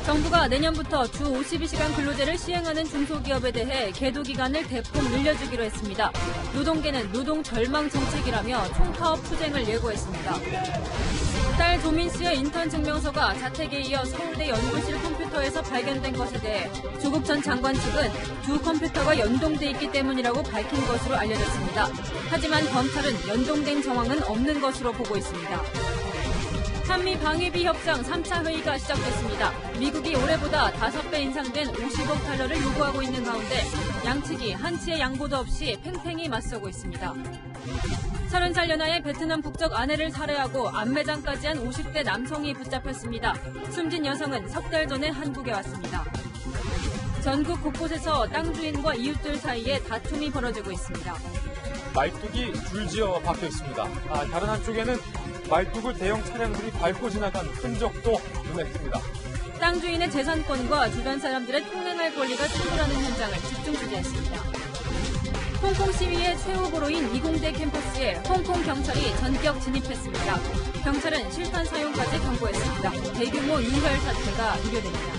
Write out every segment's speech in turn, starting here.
정부가 내년부터 주 52시간 근로제를 시행하는 중소기업에 대해 계도기간을 대폭 늘려주기로 했습니다. 노동계는 노동 절망 정책이라며 총파업 투쟁을 예고했습니다. 딸 조민 씨의 인턴 증명서가 자택에 이어 서울대 연구실 컴퓨터에서 발견된 것에 대해 조국 전 장관 측은 두 컴퓨터가 연동돼 있기 때문이라고 밝힌 것으로 알려졌습니다. 하지만 검찰은 연동된 정황은 없는 것으로 보고 있습니다. 한미 방위비 협상 3차 회의가 시작됐습니다. 미국이 올해보다 5배 인상된 50억 달러를 요구하고 있는 가운데 양측이 한치의 양보도 없이 팽팽히 맞서고 있습니다. 30살 연하의 베트남 국적 아내를 살해하고 암매장까지 한 50대 남성이 붙잡혔습니다. 숨진 여성은 석 달 전에 한국에 왔습니다. 전국 곳곳에서 땅 주인과 이웃들 사이에 다툼이 벌어지고 있습니다. 말뚝이 줄지어 박혀 있습니다. 다른 한쪽에는 말뚝을 대형 차량들이 밟고 지나간 흔적도 눈에 띕니다. 땅 주인의 재산권과 주변 사람들의 통행할 권리가 충돌하는 현장을 집중 취재했습니다. 홍콩 시위의 최후보로인 이공대 캠퍼스에 홍콩 경찰이 전격 진입했습니다. 경찰은 실탄 사용까지 경고했습니다. 대규모 유혈 사태가 우려됩니다.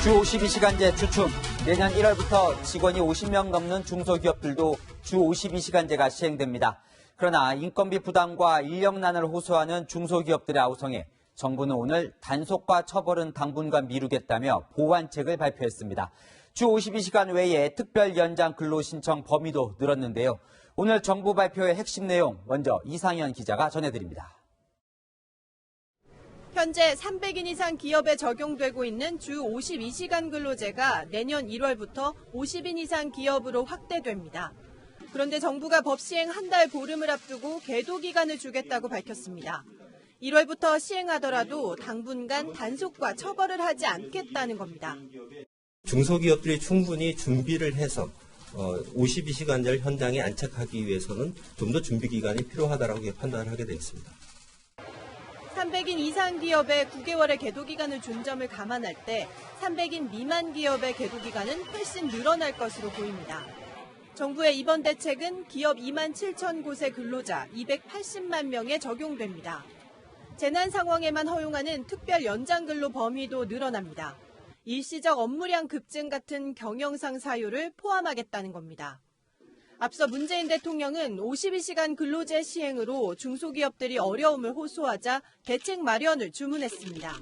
주 52시간제 주춤. 내년 1월부터 직원이 50명 넘는 중소기업들도 주 52시간제가 시행됩니다. 그러나 인건비 부담과 인력난을 호소하는 중소기업들의 아우성에 정부는 오늘 단속과 처벌은 당분간 미루겠다며 보완책을 발표했습니다. 주 52시간 외에 특별 연장 근로 신청 범위도 늘었는데요. 오늘 정부 발표의 핵심 내용 먼저 이상현 기자가 전해드립니다. 현재 300인 이상 기업에 적용되고 있는 주 52시간 근로제가 내년 1월부터 50인 이상 기업으로 확대됩니다. 그런데 정부가 법 시행 한 달 보름을 앞두고 계도 기간을 주겠다고 밝혔습니다. 1월부터 시행하더라도 당분간 단속과 처벌을 하지 않겠다는 겁니다. 중소기업들이 충분히 준비를 해서 52시간제를 현장에 안착하기 위해서는 좀 더 준비 기간이 필요하다고 판단을 하게 되어 있습니다. 300인 이상 기업에 9개월의 계도 기간을 준 점을 감안할 때 300인 미만 기업의 계도 기간은 훨씬 늘어날 것으로 보입니다. 정부의 이번 대책은 기업 2만 7천 곳의 근로자 280만 명에 적용됩니다. 재난 상황에만 허용하는 특별 연장 근로 범위도 늘어납니다. 일시적 업무량 급증 같은 경영상 사유를 포함하겠다는 겁니다. 앞서 문재인 대통령은 52시간 근로제 시행으로 중소기업들이 어려움을 호소하자 대책 마련을 주문했습니다.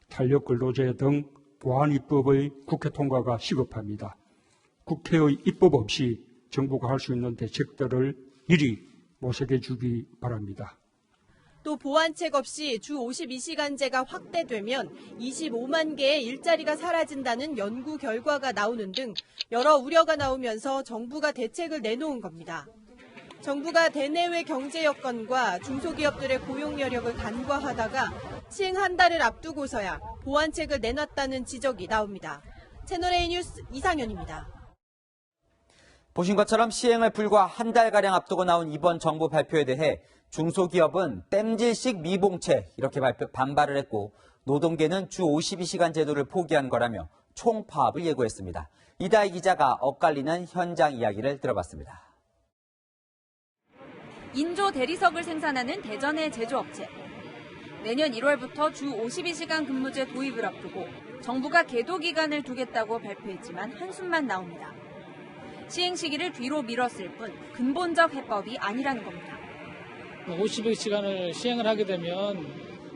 탄력근로제 등 보완 입법의 국회 통과가 시급합니다. 국회의 입법 없이 정부가 할 수 있는 대책들을 미리 모색해 주기 바랍니다. 또 보완책 없이 주 52시간제가 확대되면 25만 개의 일자리가 사라진다는 연구 결과가 나오는 등 여러 우려가 나오면서 정부가 대책을 내놓은 겁니다. 정부가 대내외 경제 여건과 중소기업들의 고용 여력을 간과하다가 시행 한 달을 앞두고서야 보완책을 내놨다는 지적이 나옵니다. 채널A 뉴스 이상현입니다. 보신 것처럼 시행을 불과 한 달가량 앞두고 나온 이번 정부 발표에 대해 중소기업은 땜질식 미봉책 이렇게 반발을 했고 노동계는 주 52시간 제도를 포기한 거라며 총파업을 예고했습니다. 이다희 기자가 엇갈리는 현장 이야기를 들어봤습니다. 인조 대리석을 생산하는 대전의 제조업체. 내년 1월부터 주 52시간 근무제 도입을 앞두고 정부가 계도 기간을 두겠다고 발표했지만 한숨만 나옵니다. 시행 시기를 뒤로 미뤘을 뿐 근본적 해법이 아니라는 겁니다. 52시간을 시행을 하게 되면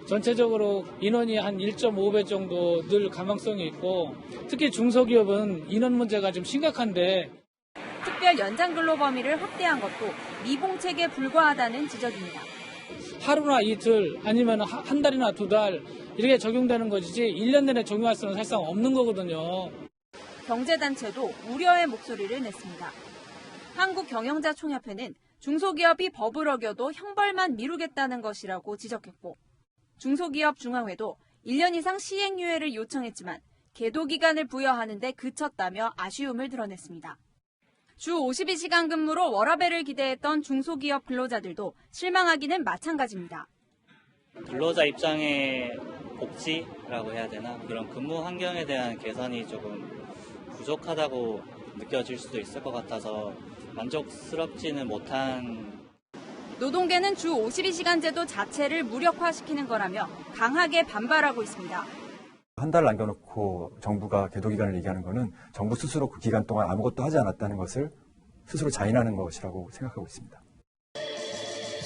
전체적으로 인원이 한 1.5배 정도 늘 가망성이 있고 특히 중소기업은 인원 문제가 좀 심각한데 특별 연장 근로 범위를 확대한 것도 미봉책에 불과하다는 지적입니다. 하루나 이틀 아니면 한 달이나 두 달 이렇게 적용되는 것이지 1년 내내 적용할 수는 사실상 없는 거거든요. 경제단체도 우려의 목소리를 냈습니다. 한국경영자총협회는 중소기업이 법을 어겨도 형벌만 미루겠다는 것이라고 지적했고 중소기업 중앙회도 1년 이상 시행유예를 요청했지만 계도 기간을 부여하는 데 그쳤다며 아쉬움을 드러냈습니다. 주 52시간 근무로 워라밸을 기대했던 중소기업 근로자들도 실망하기는 마찬가지입니다. 근로자 입장의 복지라고 해야 되나? 그런 근무 환경에 대한 개선이 조금 부족하다고 느껴질 수도 있을 것 같아서 만족스럽지는 못한. 노동계는 주 52시간제도 자체를 무력화시키는 거라며 강하게 반발하고 있습니다. 한 달 남겨놓고 정부가 계도기간을 얘기하는 것은 정부 스스로 그 기간 동안 아무것도 하지 않았다는 것을 스스로 자인하는 것이라고 생각하고 있습니다.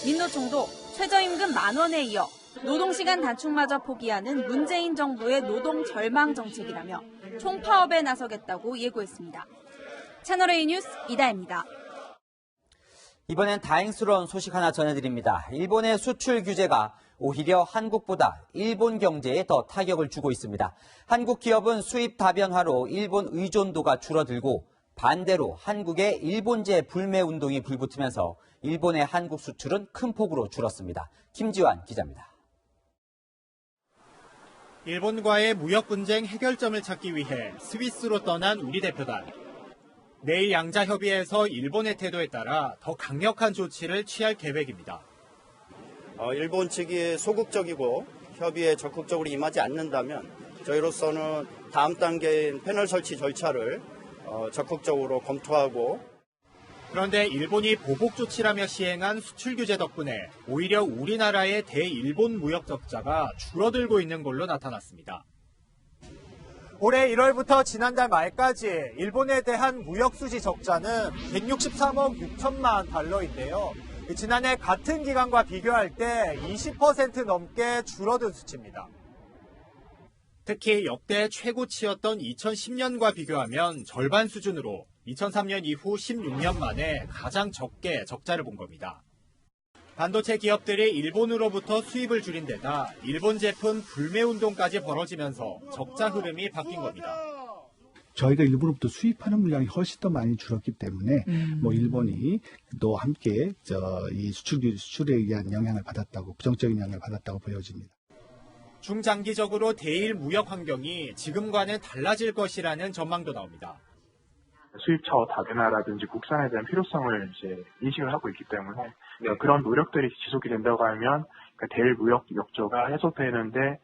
민노총도 최저임금 10,000원에 이어 노동시간 단축마저 포기하는 문재인 정부의 노동 절망 정책이라며 총파업에 나서겠다고 예고했습니다. 채널A 뉴스 이다혜입니다. 이번엔 다행스러운 소식 하나 전해드립니다. 일본의 수출 규제가 오히려 한국보다 일본 경제에 더 타격을 주고 있습니다. 한국 기업은 수입 다변화로 일본 의존도가 줄어들고 반대로 한국의 일본제 불매 운동이 불붙으면서 일본의 한국 수출은 큰 폭으로 줄었습니다. 김지환 기자입니다. 일본과의 무역 분쟁 해결점을 찾기 위해 스위스로 떠난 우리 대표단. 내일 양자 협의에서 일본의 태도에 따라 더 강력한 조치를 취할 계획입니다. 일본 측이 소극적이고 협의에 적극적으로 임하지 않는다면 저희로서는 다음 단계인 패널 설치 절차를 적극적으로 검토하고. 그런데 일본이 보복 조치라며 시행한 수출 규제 덕분에 오히려 우리나라의 대일본 무역 적자가 줄어들고 있는 걸로 나타났습니다. 올해 1월부터 지난달 말까지 일본에 대한 무역 수지 적자는 163억 6천만 달러인데요. 지난해 같은 기간과 비교할 때 20% 넘게 줄어든 수치입니다. 특히 역대 최고치였던 2010년과 비교하면 절반 수준으로 2003년 이후 16년 만에 가장 적게 적자를 본 겁니다. 반도체 기업들이 일본으로부터 수입을 줄인 데다 일본 제품 불매 운동까지 벌어지면서 적자 흐름이 바뀐 겁니다. 저희가 일본으로부터 수입하는 물량이 훨씬 더 많이 줄었기 때문에 일본이 또 함께 이 수출에 의한 영향을 받았다고, 부정적인 영향을 받았다고 보여집니다. 중장기적으로 대일 무역 환경이 지금과는 달라질 것이라는 전망도 나옵니다. 수입처 다변화라든지 국산에 대한 필요성을 이제 인식을 하고 있기 때문에 그런 노력들이 지속이 된다고 하면 대일 무역 역조가 해소되는데,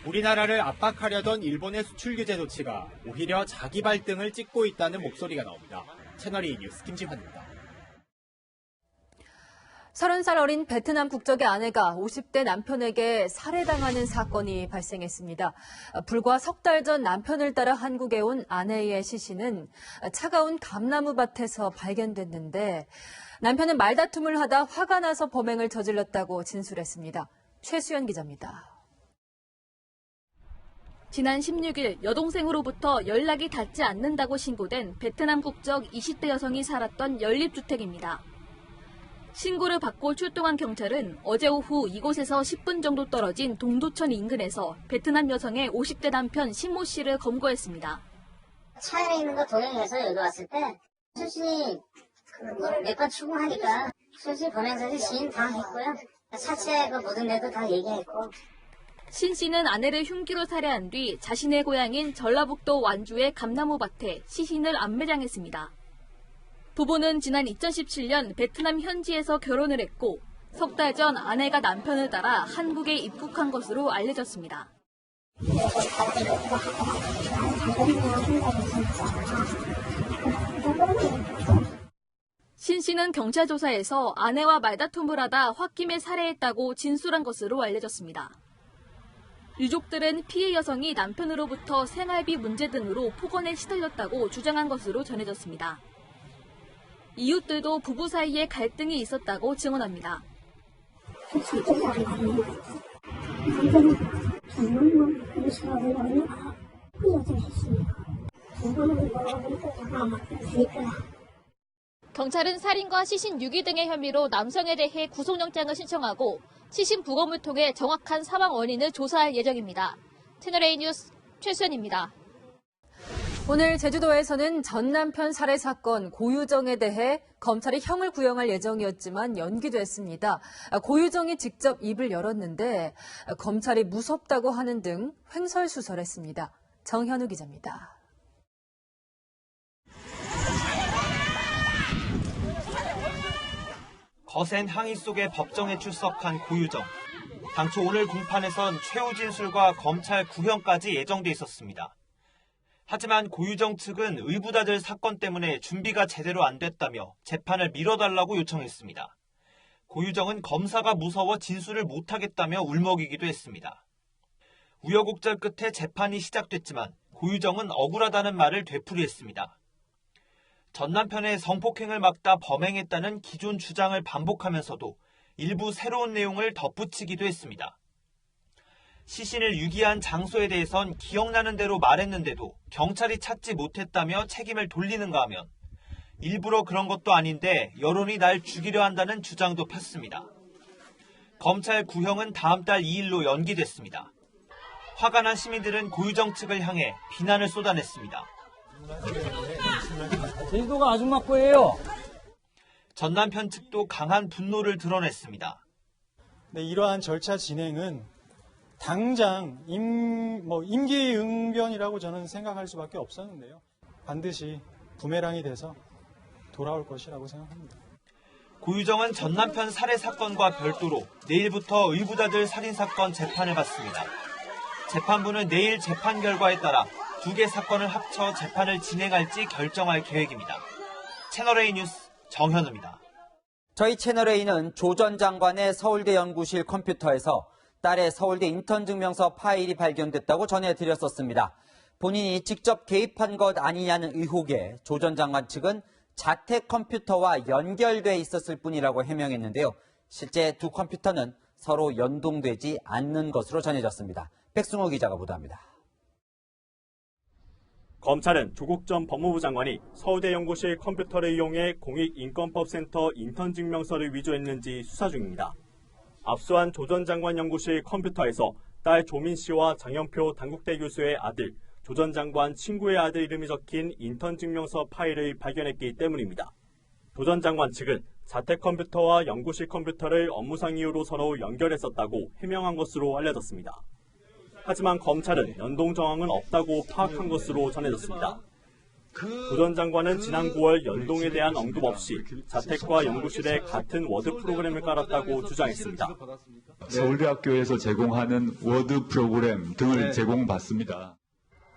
우리나라를 압박하려던 일본의 수출 규제 조치가 오히려 자기 발등을 찍고 있다는 목소리가 나옵니다. 채널A 뉴스 김지환입니다. 30살 어린 베트남 국적의 아내가 50대 남편에게 살해당하는 사건이 발생했습니다. 불과 석 달 전 남편을 따라 한국에 온 아내의 시신은 차가운 감나무 밭에서 발견됐는데 남편은 말다툼을 하다 화가 나서 범행을 저질렀다고 진술했습니다. 최수연 기자입니다. 지난 16일 여동생으로부터 연락이 닿지 않는다고 신고된 베트남 국적 20대 여성이 살았던 연립주택입니다. 신고를 받고 출동한 경찰은 어제 오후 이곳에서 10분 정도 떨어진 동두천 인근에서 베트남 여성의 50대 남편 신모 씨를 검거했습니다. 차에 있는 거 동행해서 여기 왔을 때 수시 몇 번 추궁하니까 수시 보면서 시인 다 했고요. 차체 모든 데도 다 얘기했고. 신 씨는 아내를 흉기로 살해한 뒤 자신의 고향인 전라북도 완주의 감나무밭에 시신을 안매장했습니다. 부부는 지난 2017년 베트남 현지에서 결혼을 했고 석 달 전 아내가 남편을 따라 한국에 입국한 것으로 알려졌습니다. 신 씨는 경찰 조사에서 아내와 말다툼을 하다 홧김에 살해했다고 진술한 것으로 알려졌습니다. 유족들은 피해 여성이 남편으로부터 생활비 문제 등으로 폭언에 시달렸다고 주장한 것으로 전해졌습니다. 이웃들도 부부 사이에 갈등이 있었다고 증언합니다. 경찰은 살인과 시신 유기 등의 혐의로 남성에 대해 구속영장을 신청하고 시신 부검을 통해 정확한 사망 원인을 조사할 예정입니다. 채널A 뉴스 최수연입니다. 오늘 제주도에서는 전 남편 살해 사건 고유정에 대해 검찰이 형을 구형할 예정이었지만 연기됐습니다. 고유정이 직접 입을 열었는데 검찰이 무섭다고 하는 등 횡설수설했습니다. 정현우 기자입니다. 거센 항의 속에 법정에 출석한 고유정. 당초 오늘 공판에선 최후 진술과 검찰 구형까지 예정돼 있었습니다. 하지만 고유정 측은 의붓아들 사건 때문에 준비가 제대로 안 됐다며 재판을 미뤄달라고 요청했습니다. 고유정은 검사가 무서워 진술을 못하겠다며 울먹이기도 했습니다. 우여곡절 끝에 재판이 시작됐지만 고유정은 억울하다는 말을 되풀이했습니다. 전 남편의 성폭행을 막다 범행했다는 기존 주장을 반복하면서도 일부 새로운 내용을 덧붙이기도 했습니다. 시신을 유기한 장소에 대해선 기억나는 대로 말했는데도 경찰이 찾지 못했다며 책임을 돌리는가 하면 일부러 그런 것도 아닌데 여론이 날 죽이려 한다는 주장도 폈습니다. 검찰 구형은 다음 달 2일로 연기됐습니다. 화가 난 시민들은 고유정 측을 향해 비난을 쏟아냈습니다. 제주도가 아줌마 거예요. 전 남편 측도 강한 분노를 드러냈습니다. 네, 이러한 절차 진행은 당장 임기응변이라고 저는 생각할 수밖에 없었는데요. 반드시 부메랑이 돼서 돌아올 것이라고 생각합니다. 고유정은 전 남편 살해 사건과 별도로 내일부터 의붓아들 살인사건 재판을 받습니다. 재판부는 내일 재판 결과에 따라 두 개 사건을 합쳐 재판을 진행할지 결정할 계획입니다. 채널A 뉴스 정현우입니다. 저희 채널A는 조 전 장관의 서울대 연구실 컴퓨터에서 딸의 서울대 인턴 증명서 파일이 발견됐다고 전해드렸었습니다. 본인이 직접 개입한 것 아니냐는 의혹에 조 전 장관 측은 자택 컴퓨터와 연결돼 있었을 뿐이라고 해명했는데요. 실제 두 컴퓨터는 서로 연동되지 않는 것으로 전해졌습니다. 백승호 기자가 보도합니다. 검찰은 조국 전 법무부 장관이 서울대 연구실 컴퓨터를 이용해 공익인권법센터 인턴 증명서를 위조했는지 수사 중입니다. 압수한 조 전 장관 연구실 컴퓨터에서 딸 조민 씨와 장영표 단국대 교수의 아들, 조 전 장관 친구의 아들 이름이 적힌 인턴 증명서 파일을 발견했기 때문입니다. 조 전 장관 측은 자택 컴퓨터와 연구실 컴퓨터를 업무상 이유로 서로 연결했었다고 해명한 것으로 알려졌습니다. 하지만 검찰은 연동 정황은 없다고 파악한 것으로 전해졌습니다. 조 전 장관은 지난 9월 연동에 대한 언급 없이 자택과 연구실에 같은 워드 프로그램을 깔았다고 주장했습니다. 서울대학교에서 제공하는 워드 프로그램 등을 제공받습니다.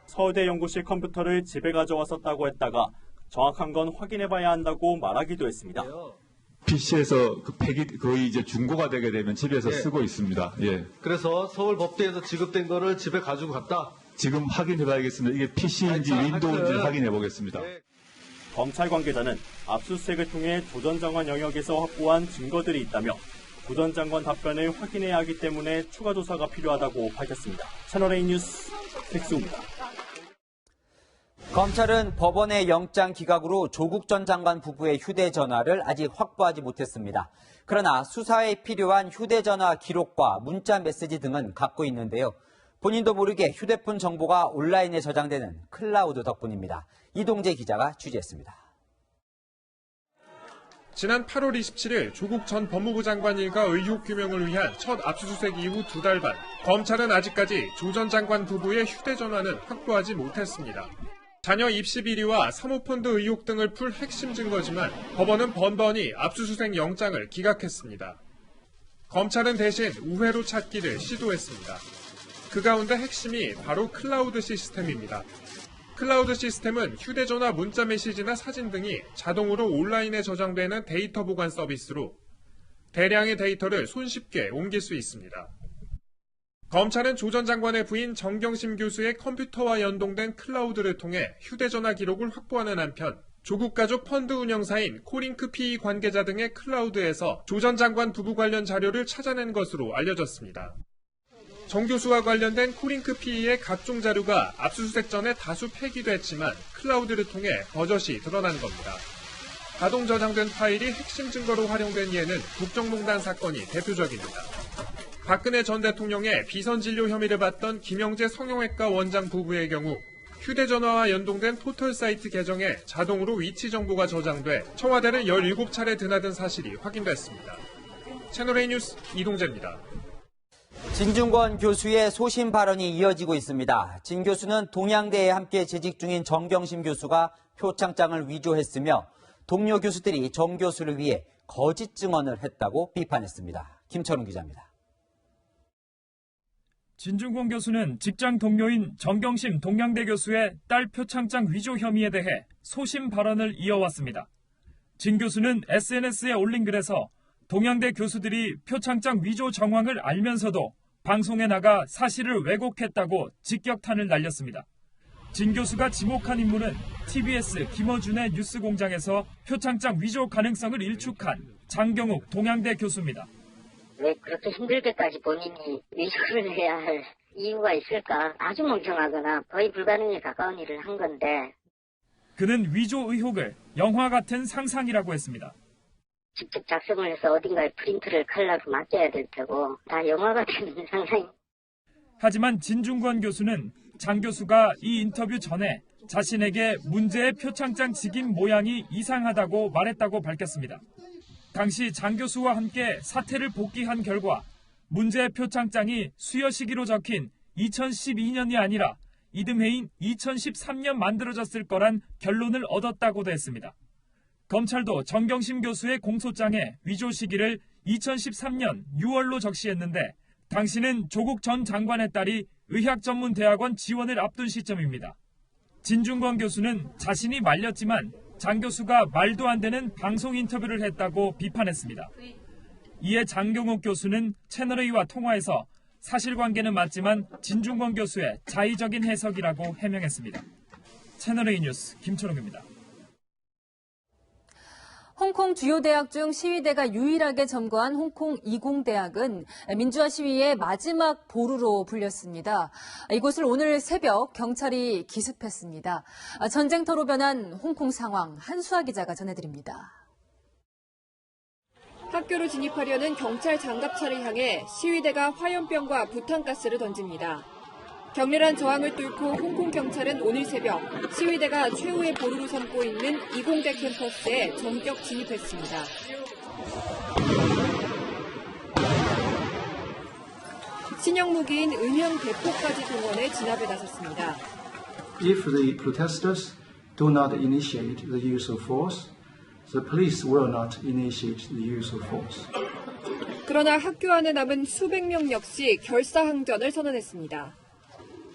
서울대 연구실 컴퓨터를 집에 가져왔었다고 했다가 정확한 건 확인해봐야 한다고 말하기도 했습니다. PC에서 그 팩이 거의 이제 중고가 되게 되면 집에서 쓰고 있습니다. 예. 그래서 서울법대에서 지급된 거를 집에 가지고 갔다? 지금 확인해봐야겠습니다. 이게 PC인지 윈도우인지 확인해보겠습니다. 검찰 관계자는 압수수색을 통해 조 전 장관 영역에서 확보한 증거들이 있다며 조 전 장관 답변을 확인해야 하기 때문에 추가 조사가 필요하다고 밝혔습니다. 채널A 뉴스 백수입니다. 검찰은 법원의 영장 기각으로 조국 전 장관 부부의 휴대전화를 아직 확보하지 못했습니다. 그러나 수사에 필요한 휴대전화 기록과 문자 메시지 등은 갖고 있는데요. 본인도 모르게 휴대폰 정보가 온라인에 저장되는 클라우드 덕분입니다. 이동재 기자가 취재했습니다. 지난 8월 27일 조국 전 법무부 장관 일가 의혹 규명을 위한 첫 압수수색 이후 2달 반, 검찰은 아직까지 조 전 장관 부부의 휴대전화는 확보하지 못했습니다. 자녀 입시 비리와 사모펀드 의혹 등을 풀 핵심 증거지만 법원은 번번이 압수수색 영장을 기각했습니다. 검찰은 대신 우회로 찾기를 시도했습니다. 그 가운데 핵심이 바로 클라우드 시스템입니다. 클라우드 시스템은 휴대전화 문자 메시지나 사진 등이 자동으로 온라인에 저장되는 데이터 보관 서비스로 대량의 데이터를 손쉽게 옮길 수 있습니다. 검찰은 조 전 장관의 부인 정경심 교수의 컴퓨터와 연동된 클라우드를 통해 휴대전화 기록을 확보하는 한편 조국 가족 펀드 운영사인 코링크 PE 관계자 등의 클라우드에서 조 전 장관 부부 관련 자료를 찾아낸 것으로 알려졌습니다. 정 교수와 관련된 코링크 PE의 각종 자료가 압수수색 전에 다수 폐기됐지만 클라우드를 통해 버젓이 드러난 겁니다. 자동 저장된 파일이 핵심 증거로 활용된 예는 국정농단 사건이 대표적입니다. 박근혜 전 대통령의 비선진료 혐의를 받던 김영재 성형외과 원장 부부의 경우 휴대전화와 연동된 포털 사이트 계정에 자동으로 위치 정보가 저장돼 청와대를 17차례 드나든 사실이 확인됐습니다. 채널A 뉴스 이동재입니다. 진중권 교수의 소신 발언이 이어지고 있습니다. 진 교수는 동양대에 함께 재직 중인 정경심 교수가 표창장을 위조했으며 동료 교수들이 정 교수를 위해 거짓 증언을 했다고 비판했습니다. 김철웅 기자입니다. 진중권 교수는 직장 동료인 정경심 동양대 교수의 딸 표창장 위조 혐의에 대해 소심 발언을 이어왔습니다. 진 교수는 SNS에 올린 글에서 동양대 교수들이 표창장 위조 정황을 알면서도 방송에 나가 사실을 왜곡했다고 직격탄을 날렸습니다. 진 교수가 지목한 인물은 TBS 김어준의 뉴스공장에서 표창장 위조 가능성을 일축한 장경욱 동양대 교수입니다. 왜 그렇게 힘들게까지 본인이 위조를 해야 할 이유가 있을까? 아주 멍청하거나 거의 불가능에 가까운 일을 한 건데. 그는 위조 의혹을 영화 같은 상상이라고 했습니다. 직접 작성을 해서 어딘가에 프린트를 컬러로 맡겨야 될 테고 다 영화 같은 상상이. 하지만 진중권 교수는 장 교수가 이 인터뷰 전에 자신에게 문제의 표창장 직인 모양이 이상하다고 말했다고 밝혔습니다. 당시 장 교수와 함께 사퇴를 복귀한 결과 문제의 표창장이 수여 시기로 적힌 2012년이 아니라 이듬해인 2013년 만들어졌을 거란 결론을 얻었다고도 했습니다. 검찰도 정경심 교수의 공소장에 위조 시기를 2013년 6월로 적시했는데 당시는 조국 전 장관의 딸이 의학전문대학원 지원을 앞둔 시점입니다. 진중권 교수는 자신이 말렸지만 장 교수가 말도 안 되는 방송 인터뷰를 했다고 비판했습니다. 이에 장경욱 교수는 채널A와 통화에서 사실관계는 맞지만 진중권 교수의 자의적인 해석이라고 해명했습니다. 채널A 뉴스 김초롱입니다. 홍콩 주요 대학 중 시위대가 유일하게 점거한 홍콩 이공대학은 민주화 시위의 마지막 보루로 불렸습니다. 이곳을 오늘 새벽 경찰이 기습했습니다. 전쟁터로 변한 홍콩 상황 한수아 기자가 전해드립니다. 학교로 진입하려는 경찰 장갑차를 향해 시위대가 화염병과 부탄가스를 던집니다. 격렬한 저항을 뚫고 홍콩 경찰은 오늘 새벽 시위대가 최후의 보루로 삼고 있는 이공대 캠퍼스에 전격 진입했습니다. 신형 무기인 음형 대포까지 동원해 진압에 나섰습니다. If the protesters do not initiate the use of force, the police will not initiate the use of force. 그러나 학교 안에 남은 수백 명 역시 결사항전을 선언했습니다.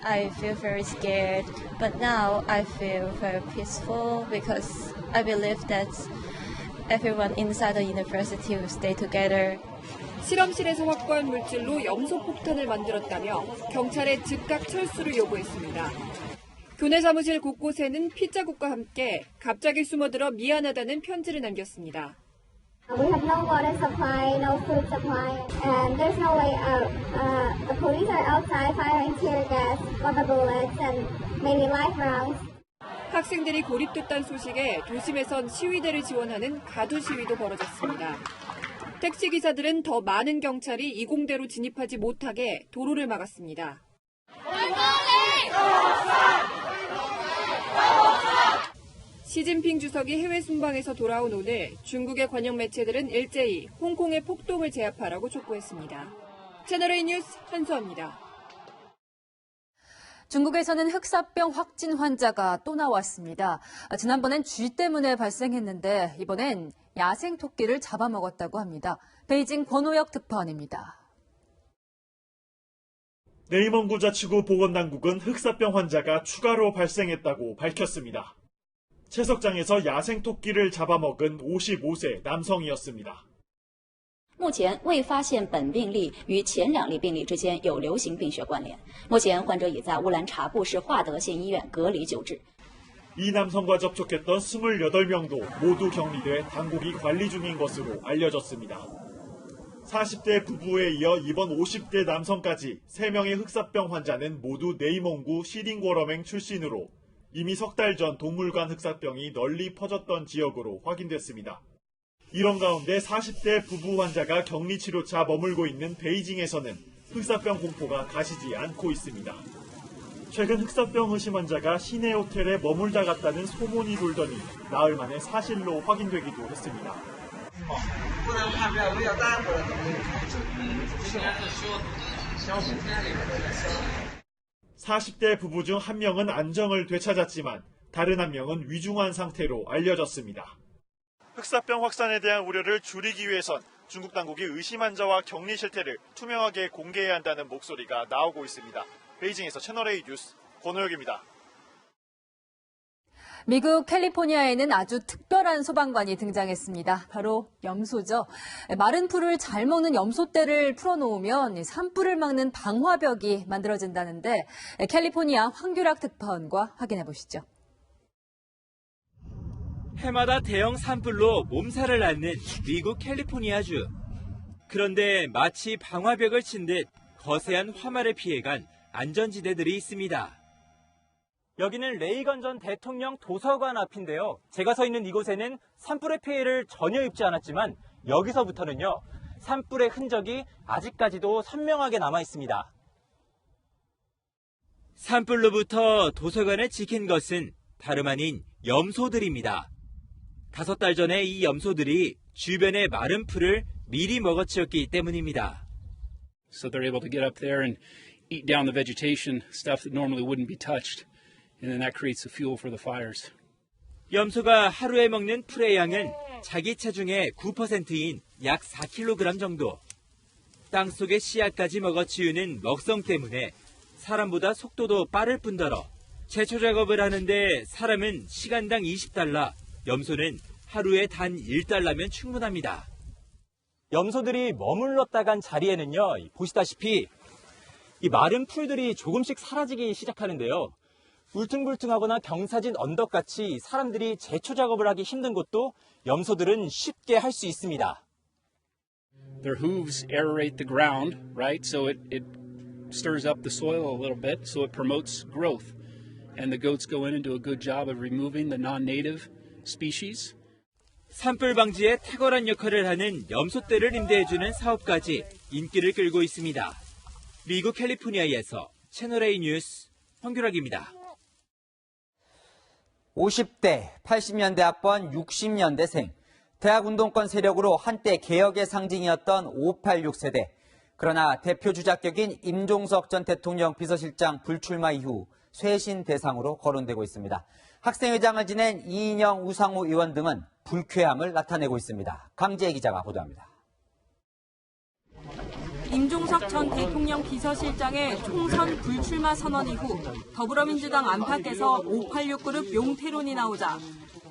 I feel very scared, but now I feel very peaceful because I believe that everyone inside the university will stay together. 실험실에서 확보한 물질로 염소 폭탄을 만들었다며 경찰에 즉각 철수를 요구했습니다. 교내 사무실 곳곳에는 피자국과 함께 갑자기 숨어들어 미안하다는 편지를 남겼습니다. We have no water supply, no food supply, and there's no way out. The police are outside firing tear gas, rubber bullets, and maybe live rounds. 학생들이 고립됐다는 소식에 도심에선 시위대를 지원하는 가두 시위도 벌어졌습니다. 택시기사들은 더 많은 경찰이 이공대로 진입하지 못하게 도로를 막았습니다. 시진핑 주석이 해외 순방에서 돌아온 오늘 중국의 관영 매체들은 일제히 홍콩의 폭동을 제압하라고 촉구했습니다. 채널A 뉴스 한수아입니다. 중국에서는 흑사병 확진 환자가 또 나왔습니다. 지난번엔 쥐 때문에 발생했는데 이번엔 야생 토끼를 잡아먹었다고 합니다. 베이징 권호혁 특파원입니다. 네이멍구 자치구 보건당국은 흑사병 환자가 추가로 발생했다고 밝혔습니다. 채석장에서 야생 토끼를 잡아먹은 55세 남성이었습니다. 目前未发现本病例与前2例病例之间有流行病学关联。目前患者已在乌兰察布市化德县医院隔离救治。 이 남성과 접촉했던 28명도 모두 격리돼 당국이 관리 중인 것으로 알려졌습니다. 40대 부부에 이어 이번 50대 남성까지 3명의 흑사병 환자는 모두 네이멍구 시딩궈러맹 출신으로 이미 석 달 전 동물관 흑사병이 널리 퍼졌던 지역으로 확인됐습니다. 이런 가운데 40대 부부 환자가 격리치료차 머물고 있는 베이징에서는 흑사병 공포가 가시지 않고 있습니다. 최근 흑사병 의심 환자가 시내 호텔에 머물다 갔다는 소문이 돌더니 나흘 만에 사실로 확인되기도 했습니다. 40대 부부 중 한 명은 안정을 되찾았지만 다른 한 명은 위중한 상태로 알려졌습니다. 흑사병 확산에 대한 우려를 줄이기 위해선 중국 당국이 의심 환자와 격리 실태를 투명하게 공개해야 한다는 목소리가 나오고 있습니다. 베이징에서 채널A 뉴스 권호혁입니다. 미국 캘리포니아에는 아주 특별한 소방관이 등장했습니다. 바로 염소죠. 마른 풀을 잘 먹는 염소떼를 풀어놓으면 산불을 막는 방화벽이 만들어진다는데 캘리포니아 황규락 특파원과 확인해 보시죠. 해마다 대형 산불로 몸살을 앓는 미국 캘리포니아주. 그런데 마치 방화벽을 친 듯 거세한 화말을 피해간 안전지대들이 있습니다. 여기는 레이건 전 대통령 도서관 앞인데요. 제가 서 있는 이곳에는 산불의 피해를 전혀 입지 않았지만 여기서부터는요, 산불의 흔적이 아직까지도 선명하게 남아 있습니다. 산불로부터 도서관을 지킨 것은 다름 아닌 염소들입니다. 5달 전에 이 염소들이 주변의 마른 풀을 미리 먹어치웠기 때문입니다. So they're able to get up there and eat down the vegetation, stuff that normally wouldn't be touched. And then that creates the fuel for the fires. 염소가 하루에 먹는 풀의 양은 자기 체중의 9%인 약 4kg 정도. 땅속의 씨앗까지 먹어치우는 먹성 때문에 사람보다 속도도 빠를 뿐더러 제초 작업을 하는데 사람은 시간당 20달러, 염소는 하루에 단 1달러면 충분합니다. 염소들이 머물렀다 간 자리에는요, 보시다시피 이 마른 풀들이 조금씩 사라지기 시작하는데요. 울퉁불퉁하거나 경사진 언덕같이 사람들이 제초 작업을 하기 힘든 곳도 염소들은 쉽게 할 수 있습니다. Their hooves aerate the ground, right? So it stirs up the soil a little bit, so it promotes growth. And the goats go in and do a good job of removing the non-native species. 산불 방지에 탁월한 역할을 하는 염소떼를 임대해주는 사업까지 인기를 끌고 있습니다. 미국 캘리포니아에서 채널A 뉴스 황규락입니다. 50대, 80년대 학번, 60년대생, 대학 운동권 세력으로 한때 개혁의 상징이었던 586 세대. 그러나 대표 주자격인 임종석 전 대통령 비서실장 불출마 이후 쇄신 대상으로 거론되고 있습니다. 학생회장을 지낸 이인영, 우상호 의원 등은 불쾌함을 나타내고 있습니다. 강지혜 기자가 보도합니다. 임종석 전 대통령 비서실장의 총선 불출마 선언 이후 더불어민주당 안팎에서 586 그룹 용태론이 나오자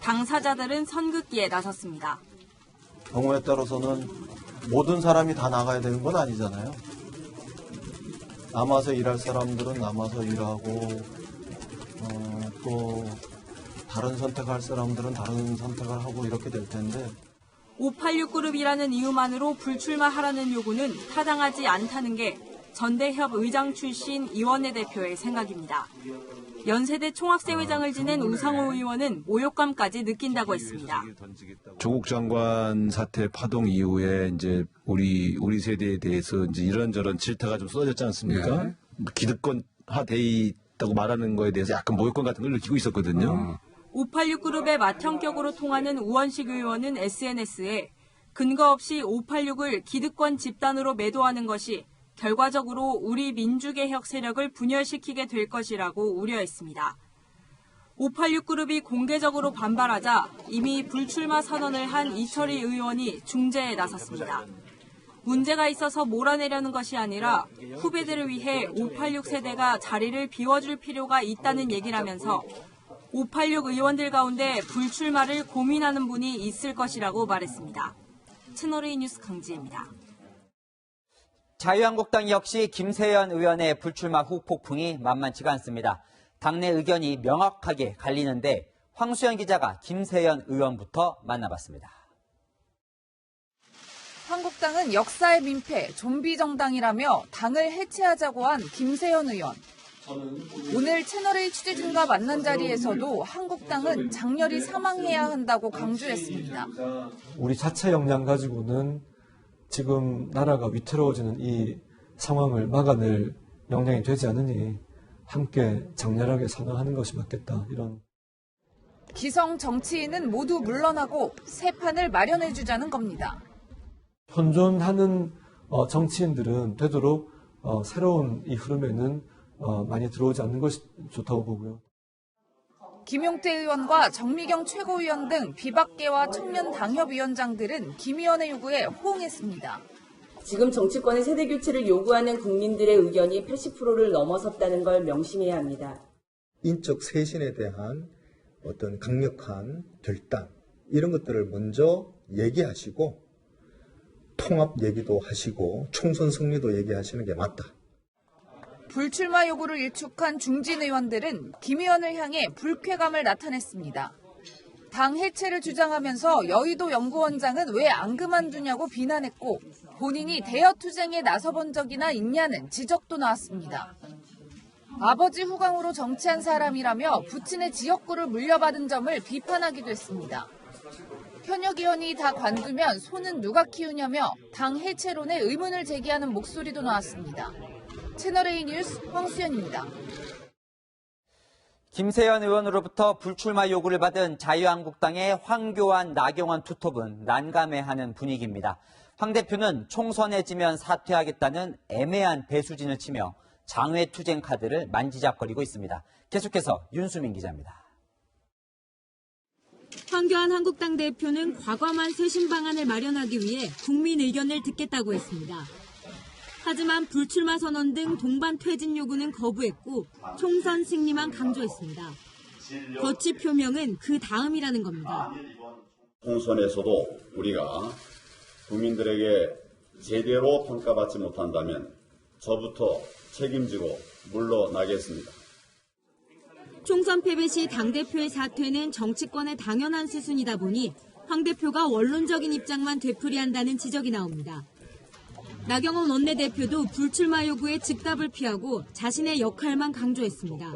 당사자들은 선긋기에 나섰습니다. 경우에 따라서는 모든 사람이 다 나가야 되는 건 아니잖아요. 남아서 일할 사람들은 남아서 일하고 또 다른 선택할 사람들은 다른 선택을 하고 이렇게 될 텐데 586 그룹이라는 이유만으로 불출마하라는 요구는 타당하지 않다는 게 전대협 의장 출신 이원내 대표의 생각입니다. 연세대 총학생회장을 지낸 우상호 의원은 모욕감까지 느낀다고 했습니다. 조국 장관 사태 파동 이후에 이제 우리 세대에 대해서 이제 이런저런 질타가 좀 쏟아졌지 않습니까? 네. 기득권화돼 있다고 말하는 거에 대해서 약간 모욕감 같은 걸 느끼고 있었거든요. 586 그룹의 맏형격으로 통하는 우원식 의원은 SNS에 근거 없이 586을 기득권 집단으로 매도하는 것이 결과적으로 우리 민주개혁 세력을 분열시키게 될 것이라고 우려했습니다. 586 그룹이 공개적으로 반발하자 이미 불출마 선언을 한 이철희 의원이 중재에 나섰습니다. 문제가 있어서 몰아내려는 것이 아니라 후배들을 위해 586 세대가 자리를 비워줄 필요가 있다는 얘기라면서 586 의원들 가운데 불출마를 고민하는 분이 있을 것이라고 말했습니다. 채널A 뉴스 강지혜입니다. 자유한국당 역시 김세연 의원의 불출마 후 폭풍이 만만치가 않습니다. 당내 의견이 명확하게 갈리는데 황수연 기자가 김세연 의원부터 만나봤습니다. 한국당은 역사의 민폐, 좀비 정당이라며 당을 해체하자고 한 김세연 의원. 오늘 채널A 취재진과 만난 자리에서도 한국당은 장렬히 사망해야 한다고 강조했습니다. 우리 자체 역량 가지고는 지금 나라가 위태로워지는 이 상황을 막아낼 역량이 되지 않으니 함께 장렬하게 사망하는 것이 맞겠다. 이런. 기성 정치인은 모두 물러나고 새 판을 마련해주자는 겁니다. 현존하는 정치인들은 되도록 새로운 이 흐름에는 많이 들어오지 않는 것이 좋다고 보고요. 김용태 의원과 정미경 최고위원 등 비박계와 청년 당협위원장들은 김 의원의 요구에 호응했습니다. 지금 정치권의 세대교체를 요구하는 국민들의 의견이 80%를 넘어섰다는 걸 명심해야 합니다. 인적 쇄신에 대한 어떤 강력한 결단, 이런 것들을 먼저 얘기하시고 통합 얘기도 하시고 총선 승리도 얘기하시는 게 맞다. 불출마 요구를 일축한 중진 의원들은 김 의원을 향해 불쾌감을 나타냈습니다. 당 해체를 주장하면서 여의도 연구원장은 왜 안 그만두냐고 비난했고 본인이 대여투쟁에 나서본 적이나 있냐는 지적도 나왔습니다. 아버지 후광으로 정치한 사람이라며 부친의 지역구를 물려받은 점을 비판하기도 했습니다. 현역 의원이 다 관두면 소는 누가 키우냐며 당 해체론에 의문을 제기하는 목소리도 나왔습니다. 채널A 뉴스 황수연입니다. 김세현 의원으로부터 불출마 요구를 받은 자유한국당의 황교안, 나경원 투톱은 난감해하는 분위기입니다. 황 대표는 총선에 지면 사퇴하겠다는 애매한 배수진을 치며 장외투쟁 카드를 만지작거리고 있습니다. 계속해서 윤수민 기자입니다. 황교안 한국당 대표는 과감한 쇄신 방안을 마련하기 위해 국민 의견을 듣겠다고 했습니다. 하지만 불출마 선언 등 동반 퇴진 요구는 거부했고 총선 승리만 강조했습니다. 거취 표명은 그 다음이라는 겁니다. 총선에서도 우리가 국민들에게 제대로 평가받지 못한다면 저부터 책임지고 물러나겠습니다. 총선 패배 시 당대표의 사퇴는 정치권의 당연한 수순이다 보니 황 대표가 원론적인 입장만 되풀이한다는 지적이 나옵니다. 나경원 원내대표도 불출마 요구에 즉답을 피하고 자신의 역할만 강조했습니다.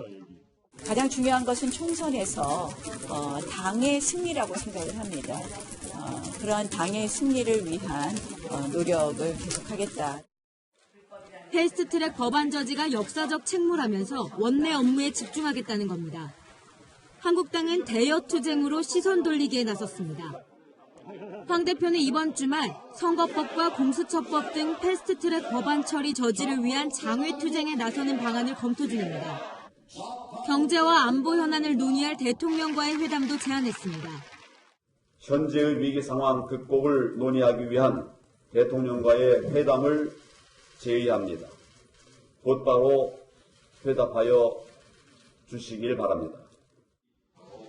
가장 중요한 것은 총선에서 당의 승리라고 생각을 합니다. 그러한 당의 승리를 위한 노력을 계속하겠다. 패스트트랙 법안 저지가 역사적 책무라면서 원내 업무에 집중하겠다는 겁니다. 한국당은 대여투쟁으로 시선 돌리기에 나섰습니다. 황 대표는 이번 주말 선거법과 공수처법 등 패스트트랙 법안 처리 저지를 위한 장외투쟁에 나서는 방안을 검토 중입니다. 경제와 안보 현안을 논의할 대통령과의 회담도 제안했습니다. 현재의 위기 상황 극복을 논의하기 위한 대통령과의 회담을 제의합니다. 곧바로 회답하여 주시길 바랍니다.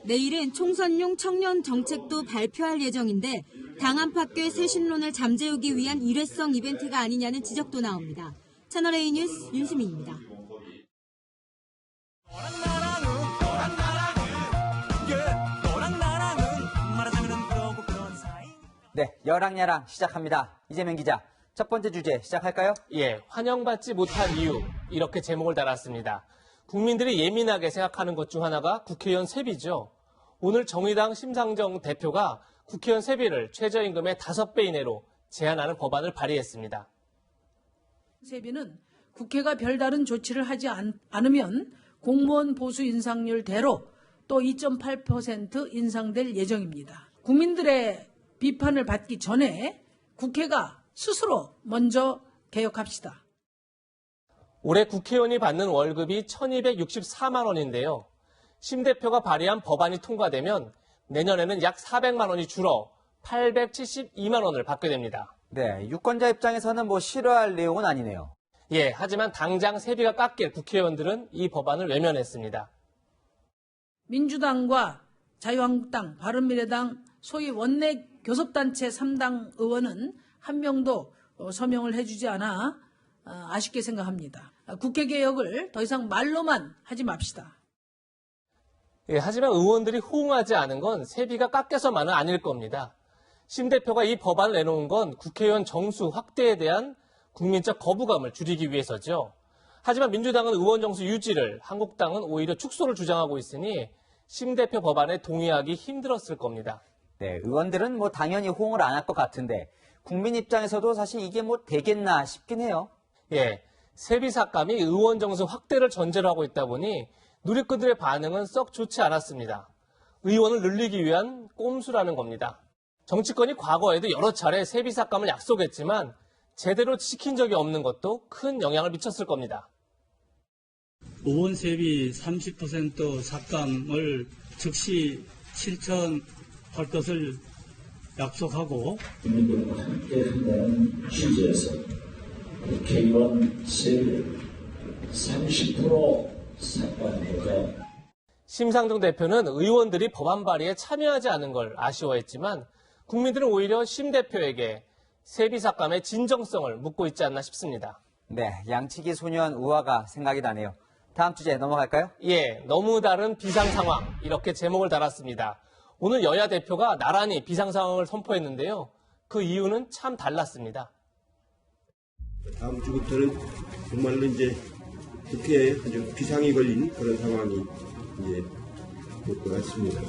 내일은 총선용 청년 정책도 발표할 예정인데 당 안팎의 쇄신론을 잠재우기 위한 일회성 이벤트가 아니냐는 지적도 나옵니다. 채널A 뉴스 윤수민입니다. 네, 여랑야랑 시작합니다. 이재명 기자, 첫 번째 주제 시작할까요? 예, 환영받지 못한 이유, 이렇게 제목을 달았습니다. 국민들이 예민하게 생각하는 것 중 하나가 국회의원 세비죠. 오늘 정의당 심상정 대표가 국회의원 세비를 최저임금의 5배 이내로 제한하는 법안을 발의했습니다. 세비는 국회가 별다른 조치를 하지 않으면 공무원 보수 인상률대로 또 2.8% 인상될 예정입니다. 국민들의 비판을 받기 전에 국회가 스스로 먼저 개혁합시다. 올해 국회의원이 받는 월급이 1,264만 원인데요. 심 대표가 발의한 법안이 통과되면 내년에는 약 400만 원이 줄어 872만 원을 받게 됩니다. 네, 유권자 입장에서는 싫어할 내용은 아니네요. 예, 하지만 당장 세비가 깎일 국회의원들은 이 법안을 외면했습니다. 민주당과 자유한국당, 바른미래당, 소위 원내 교섭단체 3당 의원은 한 명도 서명을 해주지 않아 아쉽게 생각합니다. 국회 개혁을 더 이상 말로만 하지 맙시다. 예, 하지만 의원들이 호응하지 않은 건 세비가 깎여서만은 아닐 겁니다. 심 대표가 이 법안을 내놓은 건 국회의원 정수 확대에 대한 국민적 거부감을 줄이기 위해서죠. 하지만 민주당은 의원 정수 유지를, 한국당은 오히려 축소를 주장하고 있으니 심 대표 법안에 동의하기 힘들었을 겁니다. 네, 의원들은 당연히 호응을 안 할 것 같은데 국민 입장에서도 사실 이게 되겠나 싶긴 해요. 예, 세비 삭감이 의원 정수 확대를 전제로 하고 있다 보니 누리꾼들의 반응은 썩 좋지 않았습니다. 의원을 늘리기 위한 꼼수라는 겁니다. 정치권이 과거에도 여러 차례 세비 삭감을 약속했지만 제대로 지킨 적이 없는 것도 큰 영향을 미쳤을 겁니다. 의원 세비 30% 삭감을 즉시 실천할 것을 약속하고 국민들과 함께 한다는 취지에서 국회의원 세율 30% 삭감해서 심상정 대표는 의원들이 법안 발의에 참여하지 않은 걸 아쉬워했지만 국민들은 오히려 심 대표에게 세비 삭감의 진정성을 묻고 있지 않나 싶습니다. 네, 양치기 소년 우화가 생각이 나네요. 다음 주제 넘어갈까요? 예, 너무 다른 비상 상황 이렇게 제목을 달았습니다. 오늘 여야 대표가 나란히 비상 상황을 선포했는데요. 그 이유는 참 달랐습니다. 다음 주부터는 정말로 이제 국회에 아주 비상이 걸린 그런 상황이 이제 될 것 같습니다.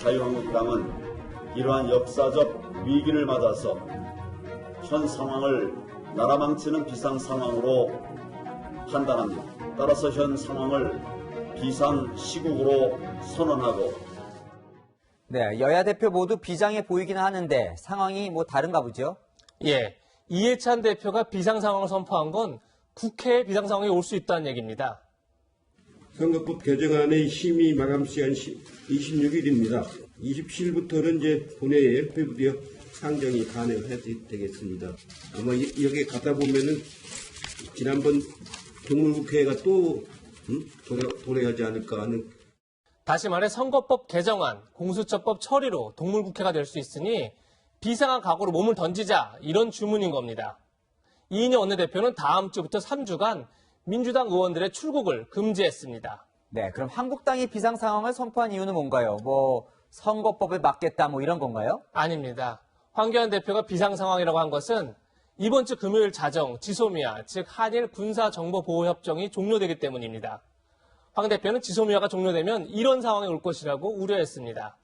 자유한국당은 이러한 역사적 위기를 맞아서 현 상황을 나라 망치는 비상 상황으로 판단합니다. 따라서 현 상황을 비상 시국으로 선언하고 네, 여야 대표 모두 비장해 보이기는 하는데 상황이 뭐 다른가 보죠? 예, 이해찬 대표가 비상 상황을 선포한 건 국회에 비상 상황이 올 수 있다는 얘기입니다. 선거법 개정안의 심의 마감 시간 26일입니다. 27일부터는 이제 본회의에 회부되어 상정이 가능해야 되겠습니다. 아마 여기에 가다 보면은 지난번 동물국회가 또 도래하지 않을까 하는. 다시 말해 선거법 개정안, 공수처법 처리로 동물국회가 될 수 있으니 비상한 각오로 몸을 던지자 이런 주문인 겁니다. 이인영 원내대표는 다음 주부터 3주간 민주당 의원들의 출국을 금지했습니다. 네, 그럼 한국당이 비상 상황을 선포한 이유는 뭔가요? 뭐 선거법을 막겠다 뭐 이런 건가요? 아닙니다. 황교안 대표가 비상 상황이라고 한 것은 이번 주 금요일 자정 지소미아, 즉 한일 군사정보보호협정이 종료되기 때문입니다. 황 대표는 지소미아가 종료되면 이런 상황이 올 것이라고 우려했습니다.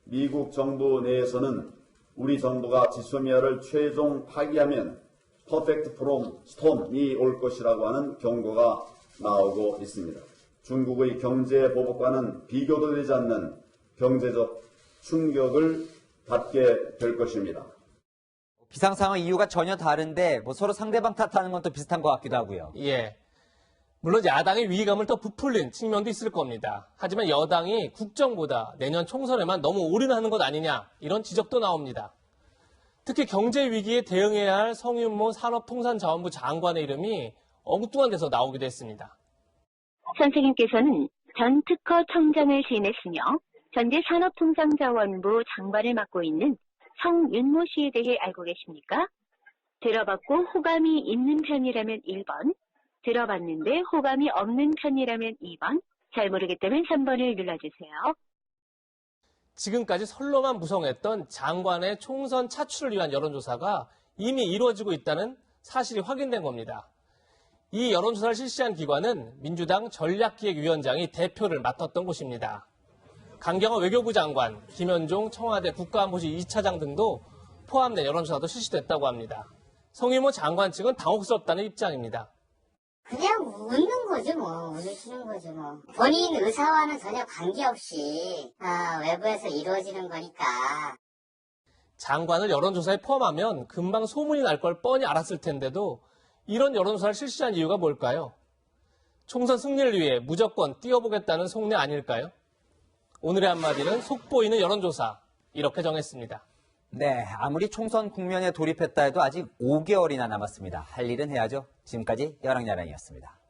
미국 정부 내에서는 우리 정부가 지소미아를 최종 파기하면 퍼펙트 프롬 스톰이 올 것이라고 하는 경고가 나오고 있습니다. 중국의 경제 보복과는 비교도 되지 않는 경제적 충격을 받게 될 것입니다. 비상 상황 이유가 전혀 다른데 뭐 서로 상대방 탓하는 건 또 비슷한 것 같기도 하고요. 예. 물론 야당의 위기감을 더 부풀린 측면도 있을 겁니다. 하지만 여당이 국정보다 내년 총선에만 너무 올인하는 것 아니냐 이런 지적도 나옵니다. 특히 경제 위기에 대응해야 할 성윤모 산업통상자원부 장관의 이름이 엉뚱한 데서 나오기도 했습니다. 선생님께서는 전 특허 청장을 지냈으며 현재 산업통상자원부 장관을 맡고 있는 성윤모 씨에 대해 알고 계십니까? 들어봤고 호감이 있는 편이라면 1번, 들어봤는데 호감이 없는 편이라면 2번, 잘 모르겠다면 3번을 눌러주세요. 지금까지 설로만 무성했던 장관의 총선 차출을 위한 여론조사가 이미 이루어지고 있다는 사실이 확인된 겁니다. 이 여론조사를 실시한 기관은 민주당 전략기획위원장이 대표를 맡았던 곳입니다. 강경화 외교부 장관, 김현종 청와대 국가안보실 2차장 등도 포함된 여론조사도 실시됐다고 합니다. 성윤모 장관 측은 당혹스럽다는 입장입니다. 그냥 웃는 거지 뭐. 웃으시는 거지 뭐. 본인 의사와는 전혀 관계없이 외부에서 이루어지는 거니까. 장관을 여론조사에 포함하면 금방 소문이 날 걸 뻔히 알았을 텐데도 이런 여론조사를 실시한 이유가 뭘까요? 총선 승리를 위해 무조건 뛰어보겠다는 속내 아닐까요? 오늘의 한마디는 속보이는 여론조사 이렇게 정했습니다. 네, 아무리 총선 국면에 돌입했다 해도 아직 5개월이나 남았습니다. 할 일은 해야죠. 지금까지 여랑야랑이었습니다.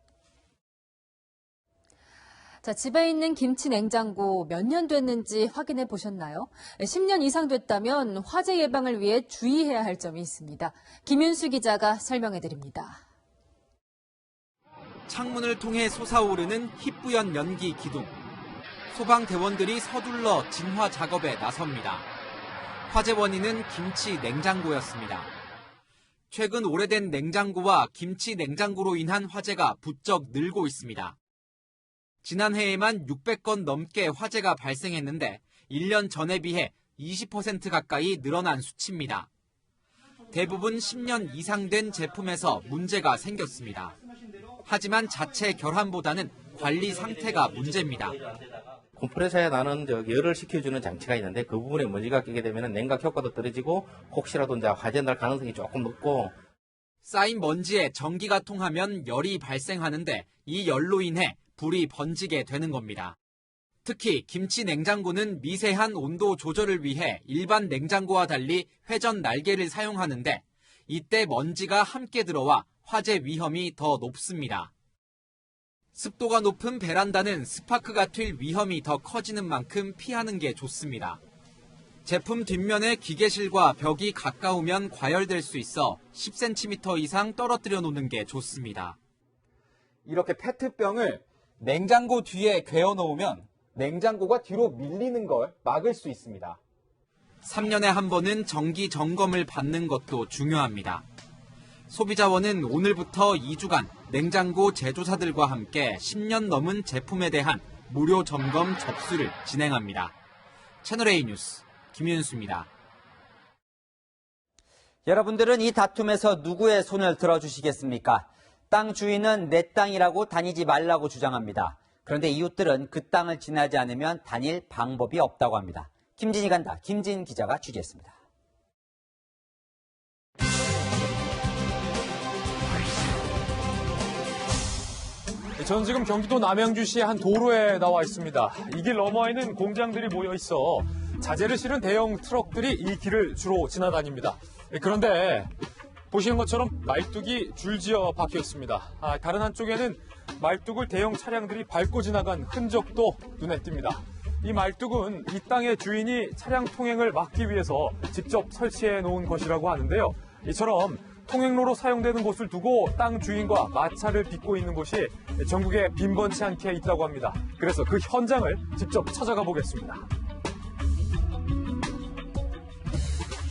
자, 집에 있는 김치 냉장고 몇 년 됐는지 확인해 보셨나요? 10년 이상 됐다면 화재 예방을 위해 주의해야 할 점이 있습니다. 김윤수 기자가 설명해 드립니다. 창문을 통해 솟아오르는 희뿌연 연기 기둥. 소방대원들이 서둘러 진화 작업에 나섭니다. 화재 원인은 김치 냉장고였습니다. 최근 오래된 냉장고와 김치 냉장고로 인한 화재가 부쩍 늘고 있습니다. 지난해에만 600건 넘게 화재가 발생했는데 1년 전에 비해 20% 가까이 늘어난 수치입니다. 대부분 10년 이상 된 제품에서 문제가 생겼습니다. 하지만 자체 결함보다는 관리 상태가 문제입니다. 컴프레서에 나는 열을 식혀주는 장치가 있는데 그 부분에 먼지가 끼게 되면 냉각 효과도 떨어지고 혹시라도 이제 화재 날 가능성이 조금 높고 쌓인 먼지에 전기가 통하면 열이 발생하는데 이 열로 인해 불이 번지게 되는 겁니다. 특히 김치 냉장고는 미세한 온도 조절을 위해 일반 냉장고와 달리 회전 날개를 사용하는데 이때 먼지가 함께 들어와 화재 위험이 더 높습니다. 습도가 높은 베란다는 스파크가 튈 위험이 더 커지는 만큼 피하는 게 좋습니다. 제품 뒷면에 기계실과 벽이 가까우면 과열될 수 있어 10cm 이상 떨어뜨려 놓는 게 좋습니다. 이렇게 페트병을 냉장고 뒤에 괴어 놓으면 냉장고가 뒤로 밀리는 걸 막을 수 있습니다. 3년에 한 번은 정기 점검을 받는 것도 중요합니다. 소비자원은 오늘부터 2주간 냉장고 제조사들과 함께 10년 넘은 제품에 대한 무료 점검 접수를 진행합니다. 채널A 뉴스 김윤수입니다. 여러분들은 이 다툼에서 누구의 손을 들어주시겠습니까? 땅 주인은 내 땅이라고 다니지 말라고 주장합니다. 그런데 이웃들은 그 땅을 지나지 않으면 다닐 방법이 없다고 합니다. 김진이 간다. 김진 기자가 취재했습니다. 저는 지금 경기도 남양주시의 한 도로에 나와 있습니다. 이 길 너머에는 공장들이 모여 있어 자재를 실은 대형 트럭들이 이 길을 주로 지나다닙니다. 그런데 보시는 것처럼 말뚝이 줄지어 박혀 있습니다. 다른 한쪽에는 말뚝을 대형 차량들이 밟고 지나간 흔적도 눈에 띕니다. 이 말뚝은 이 땅의 주인이 차량 통행을 막기 위해서 직접 설치해 놓은 것이라고 하는데요. 이처럼 통행로로 사용되는 곳을 두고 땅 주인과 마찰을 빚고 있는 곳이 전국에 빈번치 않게 있다고 합니다. 그래서 그 현장을 직접 찾아가 보겠습니다.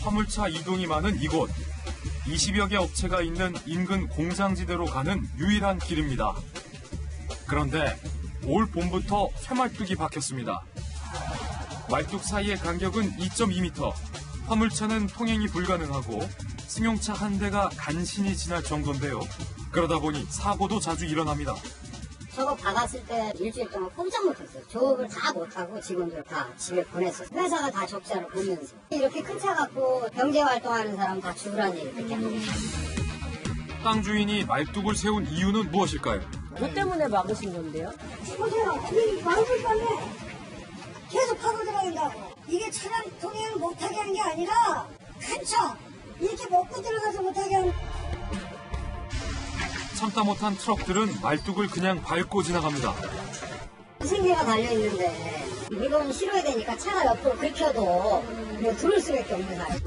화물차 이동이 많은 이곳. 20여 개 업체가 있는 인근 공장지대로 가는 유일한 길입니다. 그런데 올 봄부터 쇠말뚝이 박혔습니다. 말뚝 사이의 간격은 2.2m. 화물차는 통행이 불가능하고 승용차 한 대가 간신히 지날 정도인데요. 그러다 보니 사고도 자주 일어납니다. 저거 박았을 때 일주일 동안 꼼짝 못했어요. 조업을 다 못하고 직원들 다 집에 보냈어요. 회사가 다 적자를 보면서. 이렇게 큰 차 갖고 경제활동하는 사람 다 죽으라는 얘기 그렇게 하는 거예요. 땅 주인이 말뚝을 세운 이유는 무엇일까요? 뭐 때문에 막으신 건데요? 보세요. 이 말뚝 때문에 계속 파고 들어간다고. 이게 차량 통행을 못하게 한 게 아니라 칸차 이렇게 먹고 들어가서 못하게 하는. 참다 못한 트럭들은 말뚝을 그냥 밟고 지나갑니다. 생계가 달려있는데 이건 실어야 되니까 차가 옆으로 긁혀도 들을 수밖에 없는 사람.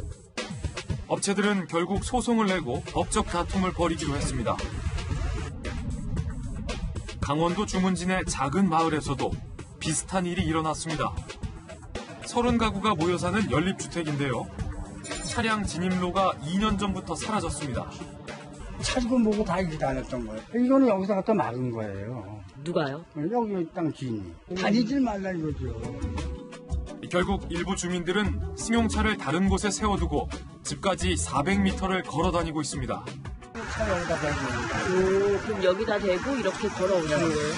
업체들은 결국 소송을 내고 법적 다툼을 벌이기로 했습니다. 강원도 주문진의 작은 마을에서도 비슷한 일이 일어났습니다. 30가구가 모여 사는 연립주택인데요. 차량 진입로가 2년 전부터 사라졌습니다. 차지고 뭐고 다 이렇게 다녔던 거예요. 이거는 여기서 갖다 막은 거예요. 누가요? 여기 땅 주인이. 다니질 말라 이거죠. 결국 일부 주민들은 승용차를 다른 곳에 세워두고 집까지 400m를 걸어 다니고 있습니다. 차 여기다 대고. 그럼 여기다 대고 이렇게 걸어오는 거예요?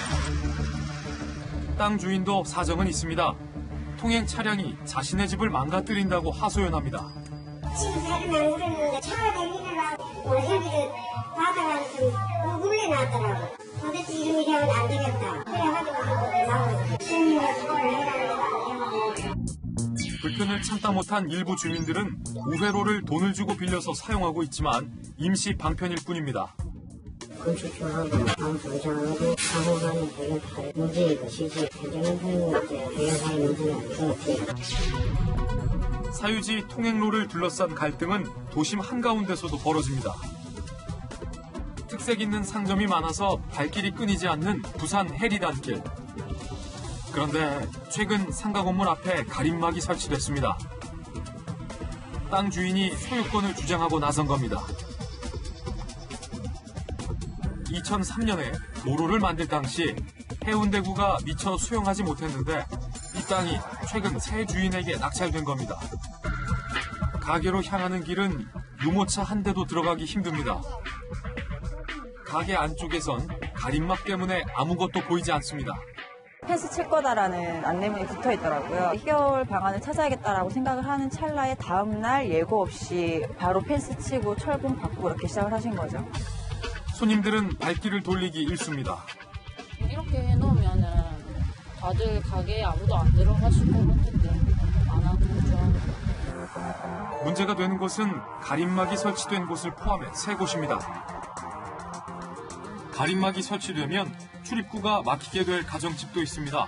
땅 주인도 사정은 있습니다. 통행 차량이 자신의 집을 망가뜨린다고 하소연합니다. 지금 다른 얼굴은 차가 다니느라 회비를 받아가지고 물레 나왔더라고. 도대체 이름이 되면 안 되겠다. 그래가지고 나와서 주민을 그걸 해달라고. 불편을 참다 못한 일부 주민들은 우회로를 돈을 주고 빌려서 사용하고 있지만 임시 방편일 뿐입니다. 건축조하고 방조장하고 사고관이 되겠다. 문제의 것이지 대전은 대여사의 문제는 없습니다. 사유지 통행로를 둘러싼 갈등은 도심 한가운데서도 벌어집니다. 특색 있는 상점이 많아서 발길이 끊이지 않는 부산 해리단길. 그런데 최근 상가 건물 앞에 가림막이 설치됐습니다. 땅 주인이 소유권을 주장하고 나선 겁니다. 2003년에 도로를 만들 당시 해운대구가 미처 수용하지 못했는데 이 땅이 최근 새 주인에게 낙찰된 겁니다. 가게로 향하는 길은 유모차 한 대도 들어가기 힘듭니다. 가게 안쪽에선 가림막 때문에 아무것도 보이지 않습니다. 펜스 칠 거다라는 안내문이 붙어 있더라고요. 해결 방안을 찾아야겠다라고 생각을 하는 찰나에 다음날 예고 없이 바로 펜스 치고 철봉 받고 이렇게 시작을 하신 거죠. 손님들은 발길을 돌리기 일쑤입니다. 이렇게 해놓으면 다들 가게에 아무도 안 들어가실 것 같은데 안 하고 좀. 문제가 되는 곳은 가림막이 설치된 곳을 포함해 3곳입니다. 가림막이 설치되면 출입구가 막히게 될 가정집도 있습니다.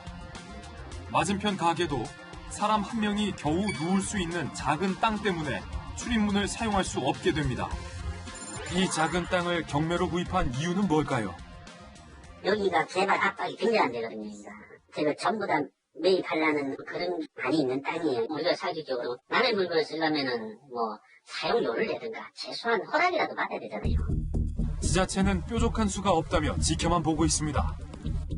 맞은편 가게도 사람 한 명이 겨우 누울 수 있는 작은 땅 때문에 출입문을 사용할 수 없게 됩니다. 이 작은 땅을 경매로 구입한 이유는 뭘까요? 여기가 개발 압박이 굉장히 안 되거든요. 제가 전부 다 매입하려는 그런 많이 있는 땅이에요. 우리가 사실적으로 남의 물건을 쓰려면은 사용료를 내든가 최소한 허락이라도 받아야 되잖아요. 지자체는 뾰족한 수가 없다며 지켜만 보고 있습니다.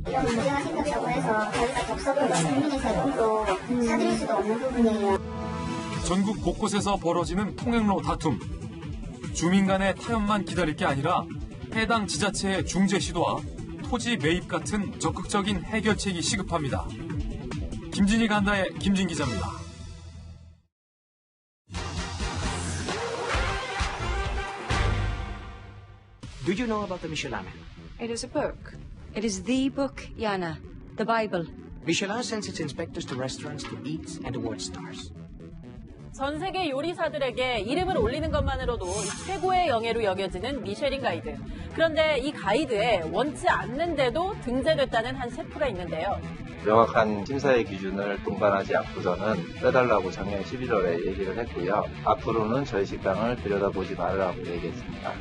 이런 문제가 생겼다고 해서 저희가 접속을 국민에서도 사드릴 수도 없는 부분이에요. 전국 곳곳에서 벌어지는 통행로 다툼. 주민 간의 타협만 기다릴 게 아니라 해당 지자체의 중재 시도와 토지 매입 같은 적극적인 해결책이 시급합니다. 김진희 간다의 김진 기자입니다. Do you know about the Michelin Man? It is a book. It is the book, Jana. The Bible. Michelin sends its inspectors to restaurants to eat and award stars. 전 세계 요리사들에게 이름을 올리는 것만으로도 최고의 영예로 여겨지는 미쉐린 가이드. 그런데 이 가이드에 원치 않는데도 등재됐다는 한 셰프가 있는데요. 명확한 심사의 기준을 동반하지 않고서는 빼달라고 작년 11월에 얘기를 했고요. 앞으로는 저희 식당을 들여다보지 말으라고 얘기했습니다.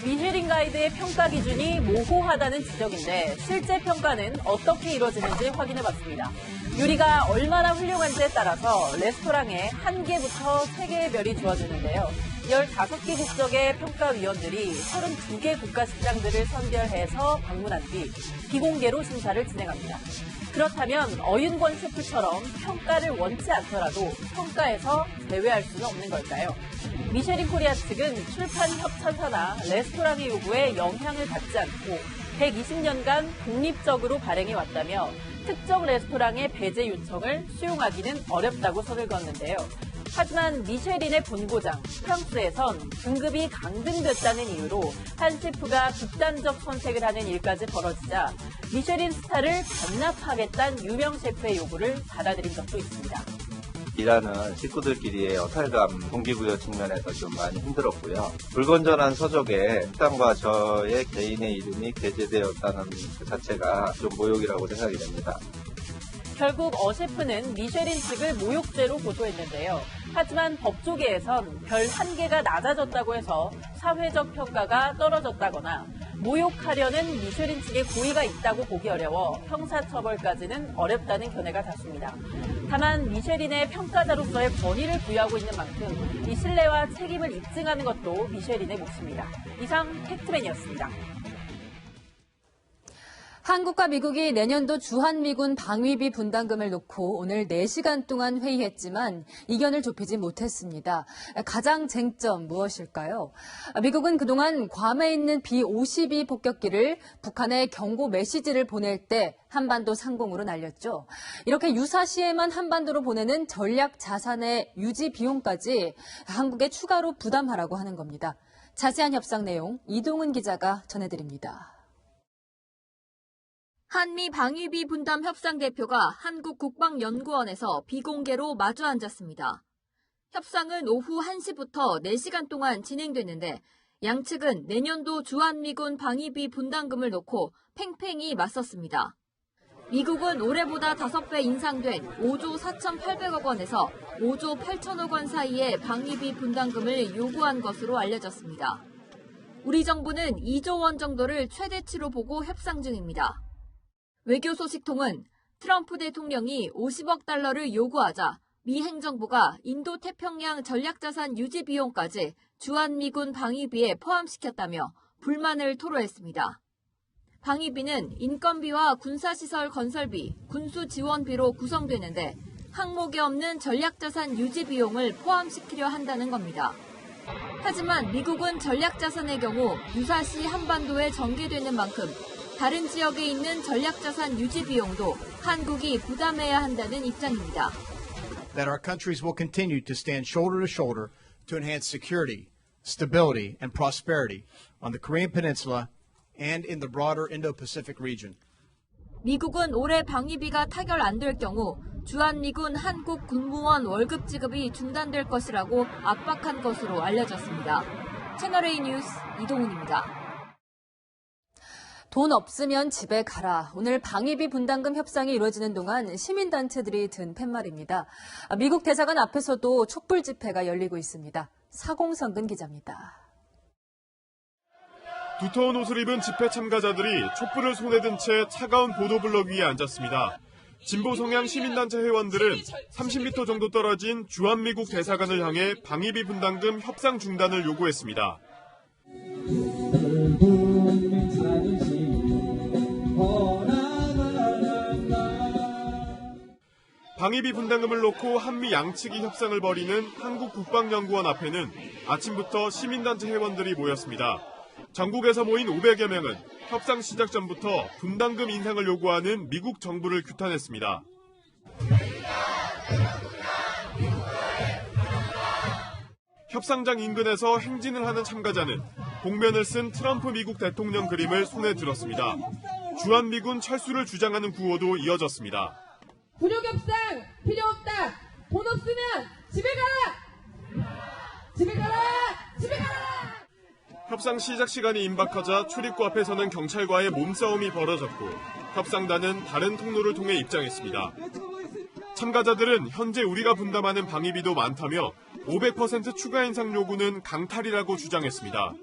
미쉐린 가이드의 평가 기준이 모호하다는 지적인데 실제 평가는 어떻게 이루어지는지 확인해봤습니다. 요리가 얼마나 훌륭한지에 따라서 레스토랑에 1개부터 3개의 별이 주어지는데요. 15개 국적의 평가위원들이 32개 국가식당들을 선별해서 방문한 뒤 비공개로 심사를 진행합니다. 그렇다면 어윤권 셰프처럼 평가를 원치 않더라도 평가에서 제외할 수는 없는 걸까요? 미쉐린 코리아 측은 출판 협찬사나 레스토랑의 요구에 영향을 받지 않고 120년간 독립적으로 발행해왔다며 특정 레스토랑의 배제 요청을 수용하기는 어렵다고 선을 그었는데요. 하지만 미쉐린의 본고장 프랑스에선 등급이 강등됐다는 이유로 한 셰프가 극단적 선택을 하는 일까지 벌어지자 미쉐린 스타를 반납하겠다는 유명 셰프의 요구를 받아들인 적도 있습니다. 일하는 식구들끼리의 여탈감, 동기부여 측면에서 좀 많이 힘들었고요. 불건전한 서적에 식당과 저의 개인의 이름이 게재되었다는 그 자체가 좀 모욕이라고 생각이 됩니다. 결국 어 셰프는 미쉐린 측을 모욕죄로 고소했는데요. 하지만 법조계에선 별 1개가 낮아졌다고 해서 사회적 평가가 떨어졌다거나 모욕하려는 미쉐린 측의 고의가 있다고 보기 어려워 형사처벌까지는 어렵다는 견해가 다수입니다. 다만 미쉐린의 평가자로서의 권위를 부여하고 있는 만큼 이 신뢰와 책임을 입증하는 것도 미쉐린의 몫입니다. 이상 팩트맨이었습니다. 한국과 미국이 내년도 주한미군 방위비 분담금을 놓고 오늘 4시간 동안 회의했지만 이견을 좁히지 못했습니다. 가장 쟁점 무엇일까요? 미국은 그동안 괌에 있는 B-52 폭격기를 북한에 경고 메시지를 보낼 때 한반도 상공으로 날렸죠. 이렇게 유사시에만 한반도로 보내는 전략 자산의 유지 비용까지 한국에 추가로 부담하라고 하는 겁니다. 자세한 협상 내용 이동은 기자가 전해드립니다. 한미 방위비 분담 협상 대표가 한국국방연구원에서 비공개로 마주 앉았습니다. 협상은 오후 1시부터 4시간 동안 진행됐는데 양측은 내년도 주한미군 방위비 분담금을 놓고 팽팽히 맞섰습니다. 미국은 올해보다 5배 인상된 5조 4,800억 원에서 5조 8천억 원 사이의 방위비 분담금을 요구한 것으로 알려졌습니다. 우리 정부는 2조 원 정도를 최대치로 보고 협상 중입니다. 외교소식통은 트럼프 대통령이 50억 달러를 요구하자 미 행정부가 인도태평양 전략자산 유지 비용까지 주한미군 방위비에 포함시켰다며 불만을 토로했습니다. 방위비는 인건비와 군사시설 건설비, 군수지원비로 구성되는데 항목에 없는 전략자산 유지 비용을 포함시키려 한다는 겁니다. 하지만 미국은 전략자산의 경우 유사시 한반도에 전개되는 만큼 다른 지역에 있는 전략자산 유지 비용도 한국이 부담해야 한다는 입장입니다. That our countries will continue to stand shoulder to shoulder to enhance security, stability, and prosperity on the Korean Peninsula and in the broader Indo-Pacific region. 미국은 올해 방위비가 타결 안 될 경우 주한미군 한국 군무원 월급 지급이 중단될 것이라고 압박한 것으로 알려졌습니다. 채널A 뉴스 이동훈입니다. 돈 없으면 집에 가라. 오늘 방위비 분담금 협상이 이루어지는 동안 시민단체들이 든 팻말입니다. 미국 대사관 앞에서도 촛불 집회가 열리고 있습니다. 사공성근 기자입니다. 두터운 옷을 입은 집회 참가자들이 촛불을 손에 든 채 차가운 보도블럭 위에 앉았습니다. 진보 성향 시민단체 회원들은 30m 정도 떨어진 주한미국 대사관을 향해 방위비 분담금 협상 중단을 요구했습니다. 방위비 분담금을 놓고 한미 양측이 협상을 벌이는 한국국방연구원 앞에는 아침부터 시민단체 회원들이 모였습니다. 전국에서 모인 500여 명은 협상 시작 전부터 분담금 인상을 요구하는 미국 정부를 규탄했습니다. 협상장 인근에서 행진을 하는 참가자는 복면을 쓴 트럼프 미국 대통령 그림을 손에 들었습니다. 주한미군 철수를 주장하는 구호도 이어졌습니다. 굴욕협상 필요 없다. 돈 없으면 집에 가라. 집에 가라. 집에 가라. 협상 시작 시간이 임박하자 출입구 앞에서는 경찰과의 몸싸움이 벌어졌고 협상단은 다른 통로를 통해 입장했습니다. 참가자들은 현재 우리가 분담하는 방위비도 많다며 500% 추가 인상 요구는 강탈이라고 주장했습니다.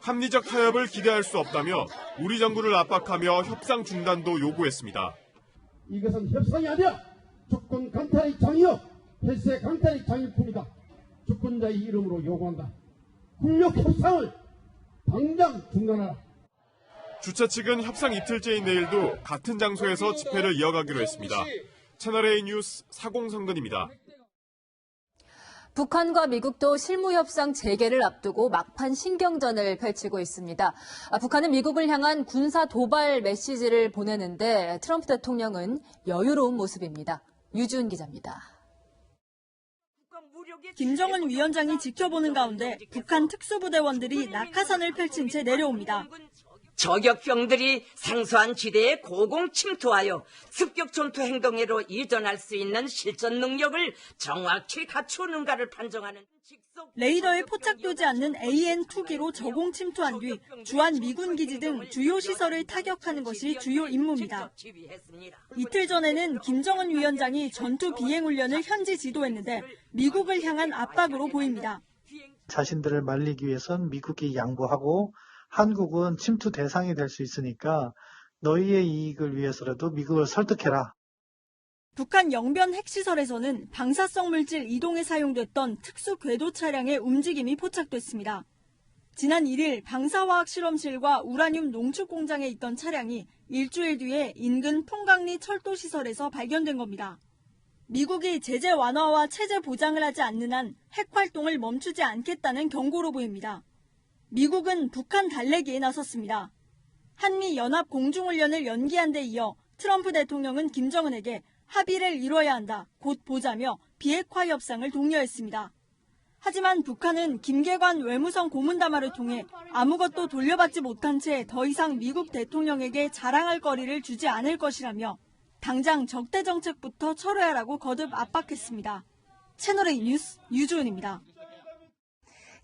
합리적 타협을 기대할 수 없다며 우리 정부를 압박하며 협상 중단도 요구했습니다. 이것은 협상이 아니라 주권 강탈의 장이요 헬세 강탈의 장일뿐이다. 주권자의 이름으로 요구한다. 굴욕 협상을 당장 중단하라. 주최 측은 협상 이틀째인 내일도 같은 장소에서 집회를 이어가기로 했습니다. 채널A 뉴스 사공성근입니다. 북한과 미국도 실무협상 재개를 앞두고 막판 신경전을 펼치고 있습니다. 북한은 미국을 향한 군사 도발 메시지를 보내는데 트럼프 대통령은 여유로운 모습입니다. 유주은 기자입니다. 김정은 위원장이 지켜보는 가운데 북한 특수부대원들이 낙하산을 펼친 채 내려옵니다. 저격병들이 생소한 지대에 고공 침투하여 습격 전투 행동으로 이전할 수 있는 실전 능력을 정확히 갖추는가를 판정하는 레이더에 포착되지 않는 AN-2기로 저공 침투한 뒤 주한 미군 기지 등 주요 시설을 타격하는 것이 주요 임무입니다. 이틀 전에는 김정은 위원장이 전투 비행 훈련을 현지 지도했는데 미국을 향한 압박으로 보입니다. 자신들을 말리기 위해선 미국이 양보하고 한국은 침투 대상이 될 수 있으니까 너희의 이익을 위해서라도 미국을 설득해라. 북한 영변 핵시설에서는 방사성 물질 이동에 사용됐던 특수 궤도 차량의 움직임이 포착됐습니다. 지난 1일 방사화학 실험실과 우라늄 농축 공장에 있던 차량이 일주일 뒤에 인근 풍강리 철도시설에서 발견된 겁니다. 미국이 제재 완화와 체제 보장을 하지 않는 한 핵 활동을 멈추지 않겠다는 경고로 보입니다. 미국은 북한 달래기에 나섰습니다. 한미 연합 공중훈련을 연기한 데 이어 트럼프 대통령은 김정은에게 합의를 이뤄야 한다, 곧 보자며 비핵화 협상을 독려했습니다. 하지만 북한은 김계관 외무성 고문담화를 통해 아무것도 돌려받지 못한 채 더 이상 미국 대통령에게 자랑할 거리를 주지 않을 것이라며 당장 적대 정책부터 철회하라고 거듭 압박했습니다. 채널A 뉴스 유주은입니다.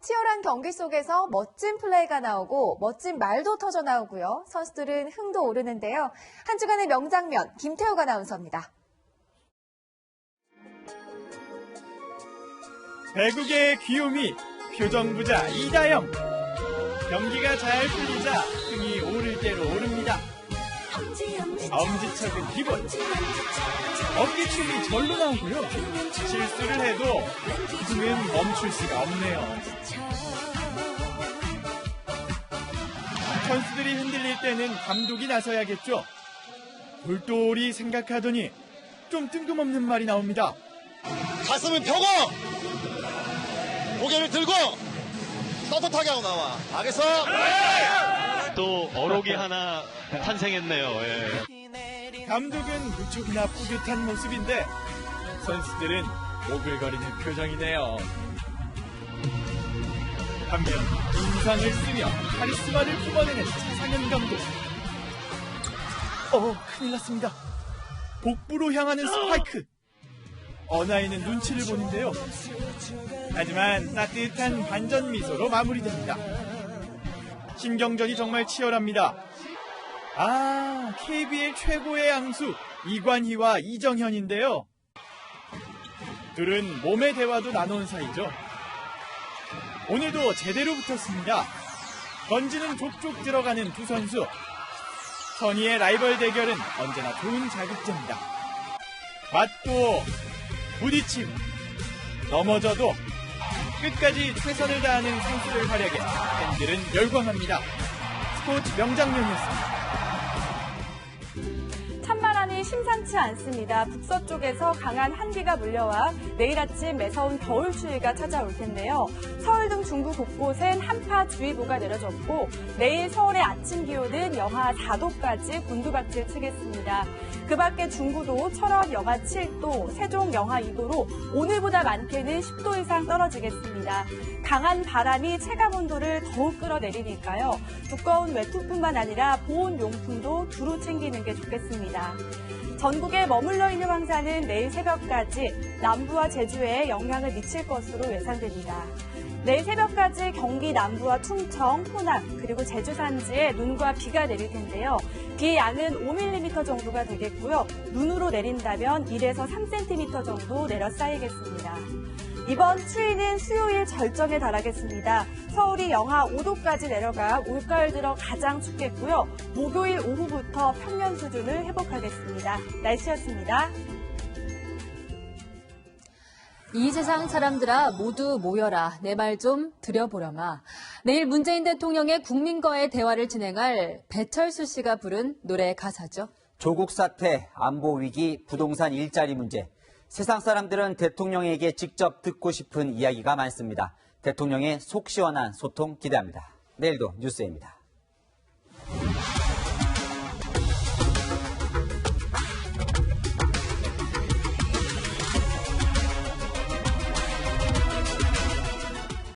치열한 경기 속에서 멋진 플레이가 나오고 멋진 말도 터져 나오고요. 선수들은 흥도 오르는데요. 한 주간의 명장면 김태욱 아나운서입니다. 배구계의 귀요미 표정부자 이다영. 경기가 잘 풀리자 흥이 오를 대로 오릅니다. 엄지척은 기본. 어깨춤이 절로 나오고요. 실수를 해도 흥은 멈출 수가 없네요. 선수들이 흔들릴 때는 감독이 나서야겠죠. 돌돌이 생각하더니 좀 뜬금없는 말이 나옵니다. 가슴을 펴고 고개를 들고 떳떳하게 하고 나와. 알겠어? 또 어록이 하나 탄생했네요. 예. 감독은 무척이나 뿌듯한 모습인데 선수들은 오글거리는 표정이네요. 반면 인상을 쓰며 카리스마를 뿜어내는 차상현 감독. 큰일 났습니다. 복부로 향하는 스파이크. 어나이는 눈치를 보는데요. 하지만 따뜻한 반전 미소로 마무리됩니다. 신경전이 정말 치열합니다. KBL 최고의 앙수 이관희와 이정현인데요. 둘은 몸의 대화도 나눈 사이죠. 오늘도 제대로 붙었습니다. 던지는 족족 들어가는 두 선수. 선의의 라이벌 대결은 언제나 좋은 자극제입니다. 맞고 부딪히고 넘어져도 끝까지 최선을 다하는 선수들 활약에 팬들은 열광합니다. 스포츠 명장면이었습니다. 찬바람이 심상치 않습니다. 북서쪽에서 강한 한기가 물려와 내일 아침 매서운 겨울 추위가 찾아올 텐데요. 서울 등 중부 곳곳엔 한파주의보가 내려졌고 내일 서울의 아침 기온은 영하 4도까지 곤두박질 치겠습니다. 그 밖에 중구도 철원 영하 7도, 세종 영하 2도로 오늘보다 많게는 10도 이상 떨어지겠습니다. 강한 바람이 체감 온도를 더욱 끌어내리니까요. 두꺼운 외투뿐만 아니라 보온용품도 두루 챙기는 게 좋겠습니다. 전국에 머물러 있는 황사는 내일 새벽까지 남부와 제주에 영향을 미칠 것으로 예상됩니다. 내일 새벽까지 경기 남부와 충청, 호남, 그리고 제주 산지에 눈과 비가 내릴 텐데요. 비의 양은 5mm 정도가 되겠고요. 눈으로 내린다면 1에서 3cm 정도 내려 쌓이겠습니다. 이번 추위는 수요일 절정에 달하겠습니다. 서울이 영하 5도까지 내려가 올가을 들어 가장 춥겠고요. 목요일 오후부터 평년 수준을 회복하겠습니다. 날씨였습니다. 이 세상 사람들아 모두 모여라. 내 말 좀 들여보렴아. 내일 문재인 대통령의 국민과의 대화를 진행할 배철수 씨가 부른 노래 가사죠. 조국 사태, 안보 위기, 부동산 일자리 문제. 세상 사람들은 대통령에게 직접 듣고 싶은 이야기가 많습니다. 대통령의 속 시원한 소통 기대합니다. 내일도 뉴스입니다.